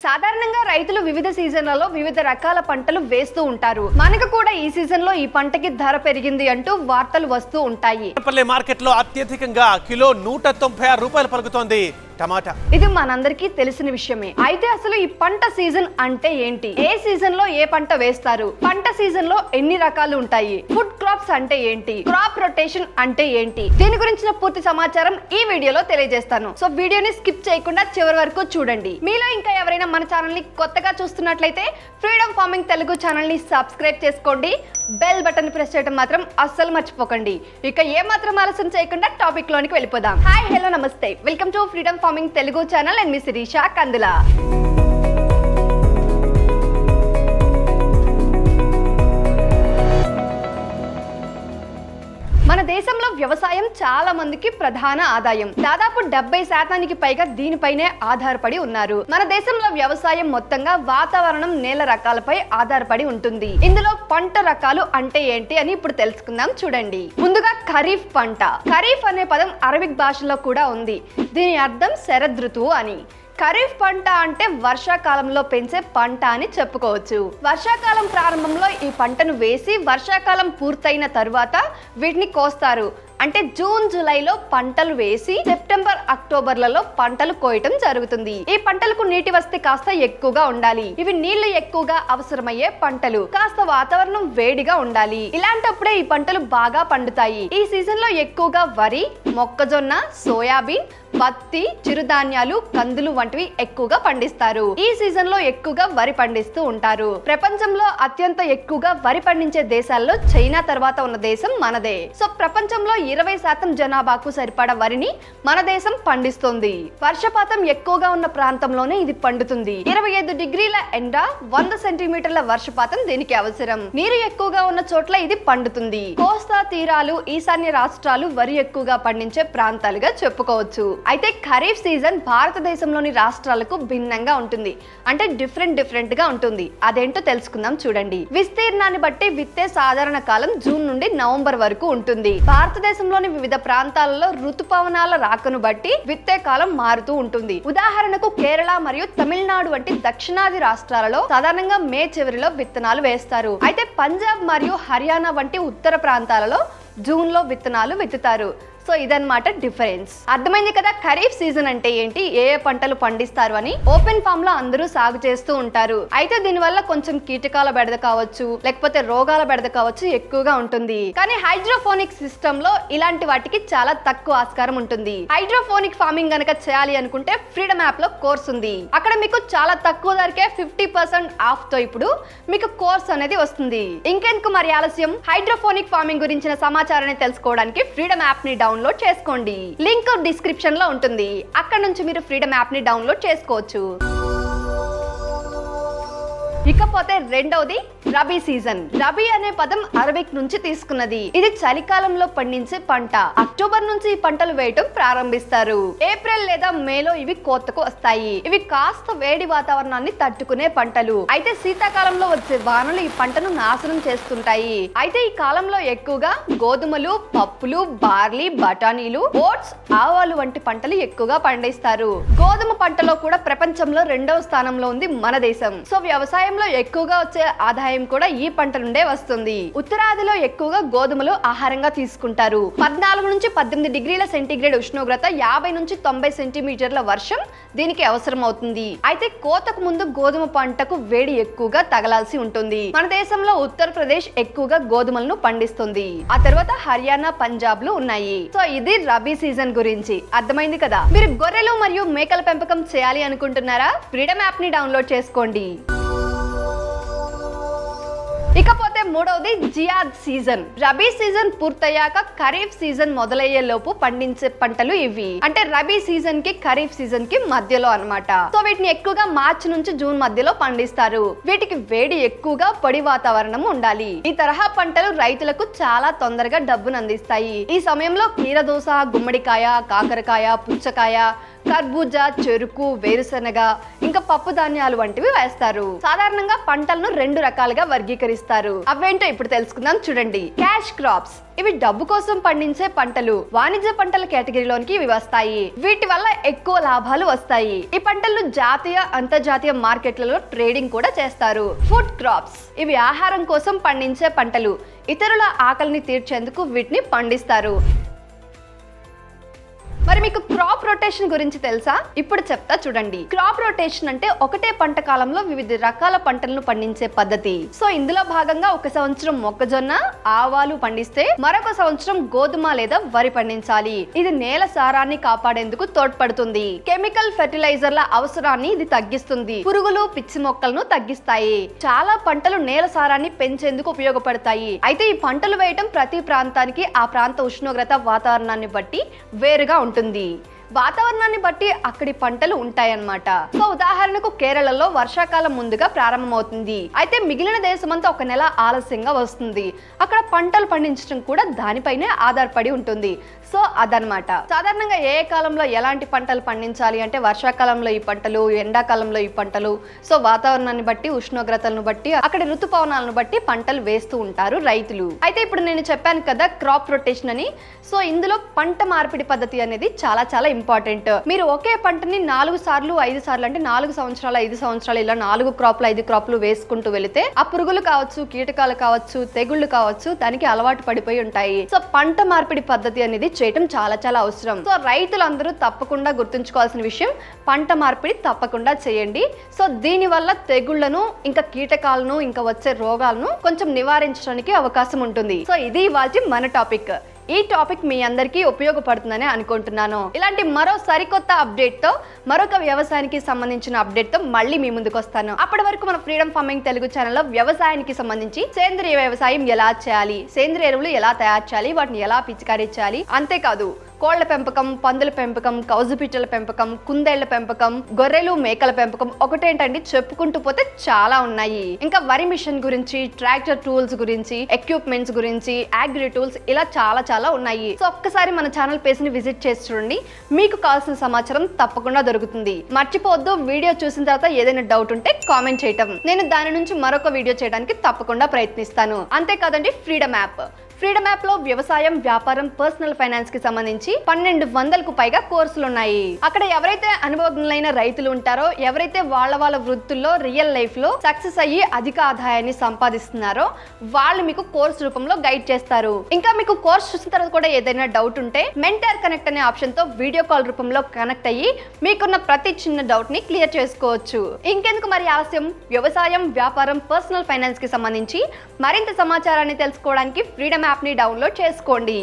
సాధారణంగా రైతులు వివిధ సీజన్లలో వివిధ రకాల పంటలు వేస్తూ ఉంటారు. మనకు కూడా ఈ సీజన్ లో ఈ పంటకి ధర పెరిగింది అంటూ వార్తలు వస్తూ ఉంటాయి. మార్కెట్ లో అత్యధికంగా కిలో 196 రూపాయలు పలుకుతోంది టమాటా. ఇది మనందరికీ తెలిసిన విషయమే. అయితే అసలు ఈ పంట సీజన్ అంటే ఏంటి, ఏ సీజన్ లో ఏ పంట వేస్తారు, పంట సీజన్ లో ఎన్ని రకాలు ఉంటాయి, ఫుడ్ క్రాప్స్ అంటే ఏంటి, క్రాప్ రొటేషన్ అంటే ఏంటి, దీని గురించిన పూర్తి సమాచారం ఈ వీడియోలో తెలియజేస్తాను. సో వీడియోని స్కిప్ చేయకుండా చివరి వరకు చూడండి. మీలో ఇంకా ఎవరైనా మన ఛానల్ ని కొత్తగా చూస్తున్నట్లయితే ఫ్రీడమ్ ఫార్మింగ్ తెలుగు ఛానల్ ని సబ్స్క్రైబ్ చేసుకోండి. బెల్ బటన్ ప్రెస్ చేయడం మాత్రం అస్సలు మర్చిపోకండి. ఇక ఏ మాత్రం ఆలస్యం చేయకుండా టాపిక్ లోనికి వెళ్ళిపోదాం. హాయ్, హలో, నమస్తే, welcome to freedom farming Telugu channel and మీ శిరీష కందుల. మన దేశంలో వ్యవసాయం చాలా మందికి ప్రధాన ఆదాయం. దాదాపు 70% పైగా దీనిపైనే ఆధారపడి ఉన్నారు. మన దేశంలో వ్యవసాయం మొత్తంగా వాతావరణం, నేల రకాలపై ఆధారపడి ఉంటుంది. ఇందులో పంట రకాలు అంటే ఏంటి అని ఇప్పుడు తెలుసుకుందాం. చూడండి, ముందుగా ఖరీఫ్ పంట. ఖరీఫ్ అనే పదం అరబిక్ భాషలో కూడా ఉంది. దీని అర్థం శరదృతువు అని. ఖరీఫ్ పంట అంటే వర్షాకాలంలో పెంచే పంట అని చెప్పుకోవచ్చు. వర్షాకాలం ప్రారంభంలో ఈ పంటను వేసి వర్షాకాలం పూర్తయిన తరువాత వీటిని కోస్తారు. అంటే జూన్, జూలైలో పంటలు వేసి సెప్టెంబర్, అక్టోబర్లలో పంటలు కోయటం జరుగుతుంది. ఈ పంటలకు నీటి వసతి కాస్త ఎక్కువగా ఉండాలి. ఇవి నీళ్లు ఎక్కువగా అవసరమయ్యే పంటలు. కాస్త వాతావరణం వేడిగా ఉండాలి. ఇలాంటప్పుడే ఈ పంటలు బాగా పండుతాయి. ఈ సీజన్ లో ఎక్కువగా వరి, మొక్కజొన్న, సోయాబీన్, పత్తి, చిరుధాన్యాలు, కందులు వంటివి ఎక్కువగా పండిస్తారు. ఈ సీజన్ లో ఎక్కువగా వరి పండిస్తూ ఉంటారు. ప్రపంచంలో అత్యంత ఎక్కువగా వరి పండించే దేశాల్లో చైనా తర్వాత ఉన్న దేశం మనదే. సో ప్రపంచంలో 20% జనాభాకు సరిపడా వరిని మన దేశం పండిస్తుంది. వర్షపాతం ఎక్కువగా ఉన్న ప్రాంతంలోనే ఇది పండుతుంది. 25 డిగ్రీల ఎండ, 100 సెంటీమీటర్ల వర్షపాతం దీనికి అవసరం. నీరు ఎక్కువగా ఉన్న చోట్ల ఇది పండుతుంది. కోస్తా తీరాలు, ఈశాన్య రాష్ట్రాలు వరి ఎక్కువగా పండించే ప్రాంతాలుగా చెప్పుకోవచ్చు. అయితే ఖరీఫ్ సీజన్ భారతదేశంలోని రాష్ట్రాలకు భిన్నంగా ఉంటుంది. అంటే డిఫరెంట్ గా ఉంటుంది. అదేంటో తెలుసుకుందాం. చూడండి, విస్తీర్ణాన్ని బట్టి విత్తే సాధారణ కాలం జూన్ నుండి నవంబర్ వరకు ఉంటుంది. భారతదేశంలోని వివిధ ప్రాంతాలలో ఋతుపవనాల రాకను బట్టి విత్తే కాలం మారుతూ ఉంటుంది. ఉదాహరణకు కేరళ మరియు తమిళనాడు వంటి దక్షిణాది రాష్ట్రాలలో సాధారణంగా మే చివరిలో విత్తనాలు వేస్తారు. అయితే పంజాబ్ మరియు హర్యానా వంటి ఉత్తర ప్రాంతాలలో జూన్ లో విత్తనాలు విత్తుతారు. సో ఇదన్నమాట డిఫరెన్స్. అర్థమైంది కదా ఖరీఫ్ సీజన్ అంటే ఏంటి, ఏ ఏ పంటలు పండిస్తారు అని. ఓపెన్ ఫామ్ లో అందరూ సాగు చేస్తూ ఉంటారు. అయితే దీనివల్ల కొంచెం కీటకాల బెడద కావచ్చు, లేకపోతే రోగాల బెడద కావచ్చు ఎక్కువగా ఉంటుంది. కానీ హైడ్రోఫోనిక్ సిస్టమ్ లో ఇలాంటి వాటికి చాలా తక్కువ ఆస్కారం ఉంటుంది. హైడ్రోఫోనిక్ ఫార్మింగ్ గనక చేయాలి అనుకుంటే ఫ్రీడమ్ యాప్ లో కోర్స్ ఉంది. అక్కడ మీకు చాలా తక్కువ ధరకే 50% ఆఫ్ తో ఇప్పుడు మీకు కోర్స్ అనేది వస్తుంది. ఇంకెందుకు మరి ఆలస్యం, హైడ్రోఫోనిక్ ఫార్మింగ్ గురించిన సమాచారాన్ని తెలుసుకోవడానికి ఫ్రీడమ్ యాప్ ని డౌన్లోడ్ చేసుకోండి. లింక్ డిస్క్రిప్షన్ లో ఉంటుంది. అక్కడ నుంచి మీరు ఫ్రీడమ్ యాప్ ని డౌన్లోడ్ చేసుకోవచ్చు. ఇకపోతే రెండవది రబీ సీజన్. రబీ అనే పదం అరబిక్ నుంచి తీసుకున్నది. ఇది చలికాలంలో పండించే పంట. అక్టోబర్ నుంచి ఈ పంటలు వేయటం ప్రారంభిస్తారు. ఏప్రిల్ లేదా మేలో ఇవి కోతకు వస్తాయి. ఇవి కాస్త వేడి వాతావరణాన్ని తట్టుకునే పంటలు. అయితే శీతాకాలంలో వచ్చే వానలు ఈ పంటను నాశనం చేస్తుంటాయి. అయితే ఈ కాలంలో ఎక్కువగా గోధుమలు, పప్పులు, బార్లీ, బఠానీలు, ఓట్స్, ఆవాలు వంటి పంటలు ఎక్కువగా పండిస్తారు. గోధుమ పంటలో కూడా ప్రపంచంలో 2వ స్థానంలో ఉంది మన దేశం. సో వ్యవసాయం ఎక్కువగా వచ్చే ఆదాయం కూడా ఈ పంట నుండే వస్తుంది. ఉత్తరాదిలో ఎక్కువగా గోధుమలు ఆహారంగా తీసుకుంటారు. 14 నుంచి 18 డిగ్రీల సెంటీగ్రేడ్ ఉష్ణోగ్రత, 50 నుంచి 90 సెంటీమీటర్ల వర్షం దీనికి అవసరం అవుతుంది. అయితే కోతకు ముందు గోధుమ పంటకు వేడి ఎక్కువగా తగలాల్సి ఉంటుంది. మన దేశంలో ఉత్తరప్రదేశ్ ఎక్కువగా గోధుమలను పండిస్తుంది. ఆ తర్వాత హర్యానా, పంజాబ్ లు ఉన్నాయి. సో ఇది రబీ సీజన్ గురించి. అర్థమైంది కదా. మీరు గొర్రెలు మరియు మేకల పెంపకం చేయాలి అనుకుంటున్నారా? ఫ్రీడమ్ యాప్ ని డౌన్లోడ్ చేసుకోండి. ఇకపోతే మూడవది జియాద్ సీజన్. రబీ సీజన్ పూర్తయ్యాక ఖరీఫ్ సీజన్ మొదలయ్యే లోపు పండించే పంటలు ఇవి. అంటే రబీ సీజన్ కి ఖరీఫ్ సీజన్ కి మధ్యలో అన్నమాట. సో వీటిని ఎక్కువగా మార్చి నుంచి జూన్ మధ్యలో పండిస్తారు. వీటికి వేడి ఎక్కువగా, పొడి వాతావరణం ఉండాలి. ఈ తరహా పంటలు రైతులకు చాలా తొందరగా డబ్బును అందిస్తాయి. ఈ సమయంలో కీరదోస, గుమ్మడికాయ, కాకరకాయ, పుచ్చకాయ, కర్బూజా, చెరుకు, వేరుశనగ, ఇంకా పప్పు ధాన్యాలు వంటివి వేస్తారు. సాధారణంగా పంటలను 2 రకాలుగా వర్గీకరిస్తారు. అవేంటో ఇప్పుడు తెలుసుకుందాం చూడండి. క్యాష్ క్రాప్స్, ఇవి డబ్బు కోసం పండించే పంటలు. వాణిజ్య పంటల కేటగిరీలోనికి ఇవి వస్తాయి. వీటి వల్ల ఎక్కువ లాభాలు వస్తాయి. ఈ పంటలను జాతీయ, అంతర్జాతీయ మార్కెట్లలో ట్రేడింగ్ కూడా చేస్తారు. ఫుడ్ క్రాప్స్, ఇవి ఆహారం కోసం పండించే పంటలు. ఇతరుల ఆకలిని తీర్చేందుకు వీటిని పండిస్తారు. మరి మీకు క్రాప్ రొటేషన్ గురించి తెలుసా? ఇప్పుడు చెప్తా చూడండి. క్రాప్ రొటేషన్ అంటే ఒకటే పంట కాలంలో వివిధ రకాల పంటలను పండించే పద్ధతి. సో ఇందులో భాగంగా ఒక సంవత్సరం మొక్కజొన్న, ఆవాలు పండిస్తే మరొక సంవత్సరం గోధుమ లేదా వరి పండించాలి. ఇది నేల సారాన్ని కాపాడేందుకు తోడ్పడుతుంది. కెమికల్ ఫెర్టిలైజర్ల అవసరాన్ని ఇది తగ్గిస్తుంది. పురుగులు, పిచ్చి మొక్కలను తగ్గిస్తాయి. చాలా పంటలు నేల సారాన్ని పెంచేందుకు ఉపయోగపడతాయి. అయితే ఈ పంటలు వేయడం ప్రతి ప్రాంతానికి ఆ ప్రాంత ఉష్ణోగ్రత, వాతావరణాన్ని బట్టి వేరుగా ఉంటుంది. వాతావరణాన్ని బట్టి అక్కడి పంటలు ఉంటాయన్నమాట. సో ఉదాహరణకు కేరళలో వర్షాకాలం ముందుగా ప్రారంభమవుతుంది. అయితే మిగిలిన దేశమంతా 1 నెల ఆలస్యంగా వస్తుంది. అక్కడ పంటలు పండించడం కూడా దానిపైనే ఆధారపడి ఉంటుంది. సో అదనమాట. సాధారణంగా ఏ కాలంలో ఎలాంటి పంటలు పండించాలి అంటే వర్షాకాలంలో ఈ పంటలు, ఎండాకాలంలో ఈ పంటలు. సో వాతావరణాన్ని బట్టి, ఉష్ణోగ్రతలను బట్టి, అక్కడ ఋతుపవనాలను బట్టి పంటలు వేస్తూ ఉంటారు రైతులు. అయితే ఇప్పుడు నేను చెప్పాను కదా క్రాప్ రొటేషన్ అని. సో ఇందులో పంట మార్పిడి పద్ధతి అనేది చాలా చాలా ఇంపార్టెంట్. మీరు ఒకే పంటని 4 సార్లు 5 సార్లు అంటే 4 సంవత్సరాలు 5 సంవత్సరాలు ఇలా 4 క్రాప్లు 5 క్రాప్లు వేసుకుంటూ వెళితే ఆ పురుగులు కావచ్చు, కీటకాలు కావచ్చు, తెగుళ్లు కావచ్చు దానికి అలవాటు పడిపోయి ఉంటాయి. సో పంట మార్పిడి పద్ధతి అనేది చేయటం చాలా చాలా అవసరం. సో రైతులందరూ తప్పకుండా గుర్తుంచుకోవాల్సిన విషయం, పంట మార్పిడి తప్పకుండా చేయండి. సో దీని వల్ల తెగుళ్లను, ఇంకా కీటకాలను, ఇంకా వచ్చే రోగాలను కొంచెం నివారించడానికి అవకాశం ఉంటుంది. సో ఇది ఇవాల్టి మన టాపిక్. ఈ టాపిక్ మీ అందరికీ ఉపయోగపడుతుందని అనుకుంటున్నాను. ఇలాంటి మరో సరికొత్త అప్డేట్ తో, మరొక వ్యవసాయానికి సంబంధించిన అప్డేట్ తో మళ్ళీ మీ ముందుకు వస్తాను. అప్పటి వరకు మన ఫ్రీడమ్ ఫార్మింగ్ తెలుగు ఛానల్లో వ్యవసాయానికి సంబంధించి సేంద్రియ వ్యవసాయం ఎలా చేయాలి, సేంద్రియ ఎరువులు ఎలా తయారు చేయాలి, వాటిని ఎలా పిచికారీ చేయాలి, అంతేకాదు కోళ్ల పెంపకం, పందుల పెంపకం, కౌజుపిట్టల పెంపకం, కుందేళ్ల పెంపకం, గొర్రెలు, మేకల పెంపకం, ఒకటేంటండి చెప్పుకుంటూ పోతే చాలా ఉన్నాయి. ఇంకా వరి మిషన్ గురించి, ట్రాక్టర్ టూల్స్ గురించి, ఎక్విప్మెంట్స్ గురించి, అగ్రి టూల్స్, ఇలా చాలా చాలా ఉన్నాయి. సో ఒక్కసారి మన ఛానల్ పేజ్ ని విజిట్ చేసి చూడండి. మీకు కావాల్సిన సమాచారం తప్పకుండా దొరుకుతుంది. మర్చిపోవద్దు, వీడియో చూసిన తర్వాత ఏదైనా డౌట్ ఉంటే కామెంట్ చేయటం. నేను దాని నుంచి మరొక వీడియో చేయడానికి తప్పకుండా ప్రయత్నిస్తాను. అంతేకాదండి ఫ్రీడమ్ యాప్. ఫ్రీడమ్ యాప్ లో వ్యవసాయం, వ్యాపారం, పర్సనల్ ఫైనాన్స్ కి సంబంధించి 1200కు పైగా కోర్సులు ఉన్నాయి. అక్కడ ఎవరైతే అనుభవజ్ఞులైన రైతులు ఉంటారో, ఎవరైతే వాళ్ళ వృత్తుల్లో రియల్ లైఫ్ లో సక్సెస్ అయ్యి అధిక ఆదాయాన్ని సంపాదిస్తున్నారో వాళ్ళు మీకు కోర్స్ రూపంలో గైడ్ చేస్తారు. ఇంకా మీకు కోర్స్ చూసిన తర్వాత కూడా ఏదైనా డౌట్ ఉంటే మెంటర్ కనెక్ట్ అనే ఆప్షన్ తో వీడియో కాల్ రూపంలో కనెక్ట్ అయ్యి మీకున్న ప్రతి చిన్న డౌట్ ని క్లియర్ చేసుకోవచ్చు. ఇంకెందుకు మరి ఆలస్యం, వ్యవసాయం, వ్యాపారం, పర్సనల్ ఫైనాన్స్ కి సంబంధించి మరింత సమాచారాన్ని తెలుసుకోవడానికి ఫ్రీడమ్ యాప్ ని డౌన్లోడ్ చేసుకోండి.